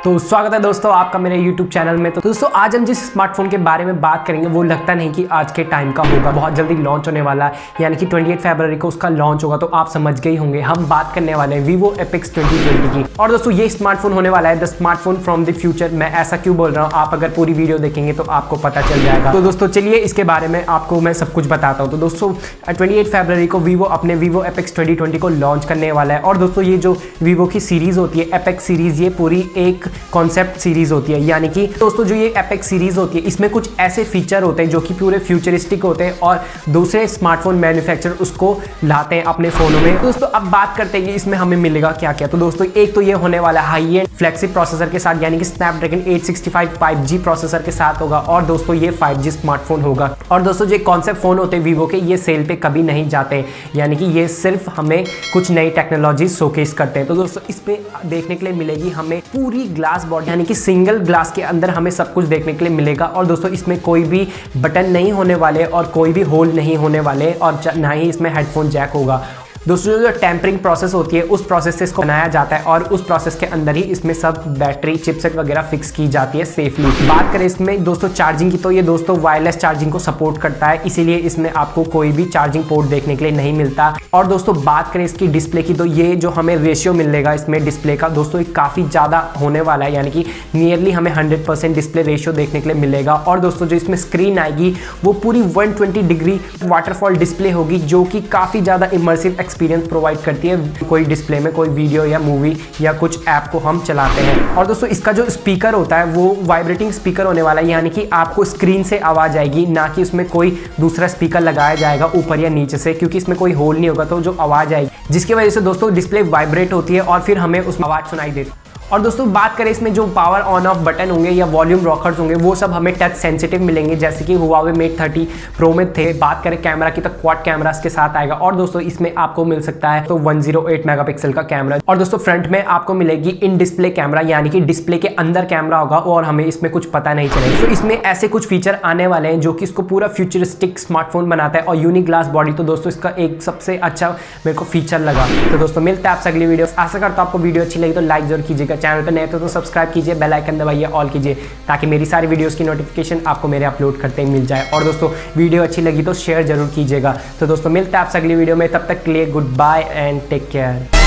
तो स्वागत है दोस्तों आपका मेरे YouTube चैनल में। तो दोस्तों आज हम जिस स्मार्टफोन के बारे में बात करेंगे वो लगता नहीं कि आज के टाइम का होगा, बहुत जल्दी लॉन्च होने वाला है, यानी कि 28 फरवरी को उसका लॉन्च होगा। तो आप समझ गए होंगे हम बात करने वाले हैं Vivo Apex 2020 की। और दोस्तों ये स्मार्टफोन होने वाला है the smartphone from the future. मैं ऐसा क्यों बोल रहा हूँ, आप अगर पूरी वीडियो देखेंगे तो आपको पता चल जाएगा। तो दोस्तों चलिए इसके बारे में आपको मैं सब कुछ बताता हूँ। तो दोस्तों 28 फरवरी को Vivo अपने Vivo Apex 2020 को लॉन्च करने वाला है। और दोस्तों ये जो Vivo की सीरीज होती है Apex सीरीज, ये पूरी एक कॉन्सेप्ट सीरीज होती है। यानी कि दोस्तों जो ये Apex सीरीज होती है इसमें कुछ ऐसे फीचर होते हैं जो कि पूरे फ्यूचरिस्टिक होते हैं और दूसरे स्मार्टफोन मैन्युफैक्चरर उसको लाते हैं अपने फोनों में। दोस्तों अब बात करते हैं कि इसमें हमें मिलेगा क्या क्या। तो दोस्तों एक तो ये होने वाला है हाई एंड फ्लैगशिप प्रोसेसर के साथ, यानी कि स्नैपड्रैगन 865 5G प्रोसेसर के साथ होगा। और दोस्तों ये 5G स्मार्टफोन होगा। और दोस्तों जो कॉन्सेप्ट फोन होते हैं Vivo के, ये सेल पे कभी नहीं जाते, यानी कि ये सिर्फ हमें कुछ नई टेक्नोलॉजी शोकेस करते हैं। तो दोस्तों इस पे देखने के लिए मिलेगी हमें पूरी ग्लास बॉडी, यानी कि सिंगल ग्लास के अंदर हमें सब कुछ देखने के लिए मिलेगा। और दोस्तों इसमें कोई भी बटन नहीं होने वाले और कोई भी होल नहीं होने वाले और ना ही इसमें हेडफोन जैक होगा। दोस्तों जो टेम्परिंग प्रोसेस होती है उस प्रोसेस से इसको बनाया जाता है और उस प्रोसेस के अंदर ही इसमें सब बैटरी चिपसेट वगैरह फिक्स की जाती है सेफली। बात करें इसमें दोस्तों चार्जिंग की, तो ये दोस्तों वायरलेस चार्जिंग को सपोर्ट करता है, इसीलिए इसमें आपको कोई भी चार्जिंग पोर्ट देखने के लिए नहीं मिलता। और दोस्तों बात करें इसकी डिस्प्ले की, तो ये जो हमें रेशियो मिलेगा इसमें डिस्प्ले का दोस्तों ये काफ़ी ज़्यादा होने वाला है, यानी कि नियरली हमें 100% डिस्प्ले रेशियो देखने के लिए मिलेगा। और दोस्तों जो इसमें स्क्रीन आएगी वो पूरी 120 डिग्री वाटरफॉल डिस्प्ले होगी, जो कि काफ़ी ज़्यादा इमर्सिव एक्सपीरियंस प्रोवाइड करती है कोई डिस्प्ले में कोई वीडियो या मूवी या कुछ ऐप को हम चलाते हैं। और दोस्तों इसका जो स्पीकर होता है वो वाइब्रेटिंग स्पीकर होने वाला है, यानी कि आपको स्क्रीन से आवाज़ आएगी, ना कि उसमें कोई दूसरा स्पीकर लगाया जाएगा ऊपर या नीचे से, क्योंकि इसमें कोई होल नहीं होगा। तो जो आवाज़ आएगी जिसकी वजह से दोस्तों डिस्प्ले वाइब्रेट होती है और फिर हमें उसमें आवाज़ सुनाई देती है। और दोस्तों बात करें इसमें जो पावर ऑन ऑफ बटन होंगे या वॉल्यूम रॉकर्स होंगे वो सब हमें टच सेंसिटिव मिलेंगे, जैसे कि Huawei Mate 30 Pro में थे। बात करें कैमरा की तो क्वाड कैमरास के साथ आएगा। और दोस्तों इसमें आपको मिल सकता है तो 108 मेगापिक्सल का कैमरा। और दोस्तों फ्रंट में आपको मिलेगी इन डिस्प्ले कैमरा, यानी कि डिस्प्ले के अंदर कैमरा होगा और हमें इसमें कुछ पता नहीं चलेगा। तो इसमें ऐसे कुछ फीचर आने वाले हैं जो कि इसको पूरा फ्यूचरिस्टिक स्मार्टफोन बनाता है। और यूनिक ग्लास बॉडी तो दोस्तों इसका एक सबसे अच्छा मेरे को फीचर लगा। तो दोस्तों मिलते हैं आपसे अगली वीडियो। आशा करता हूं आपको वीडियो अच्छी लगी तो लाइक जरूर कीजिएगा, चैनल पर नए तो सब्सक्राइब कीजिए, बेल आइकन दबाइए, ऑल कीजिए, ताकि मेरी सारी वीडियोस की नोटिफिकेशन आपको मेरे अपलोड करते ही मिल जाए। और दोस्तों वीडियो अच्छी लगी तो शेयर जरूर कीजिएगा। तो दोस्तों मिलते हैं आपसे अगली वीडियो में, तब तक के लिए good bye and take care.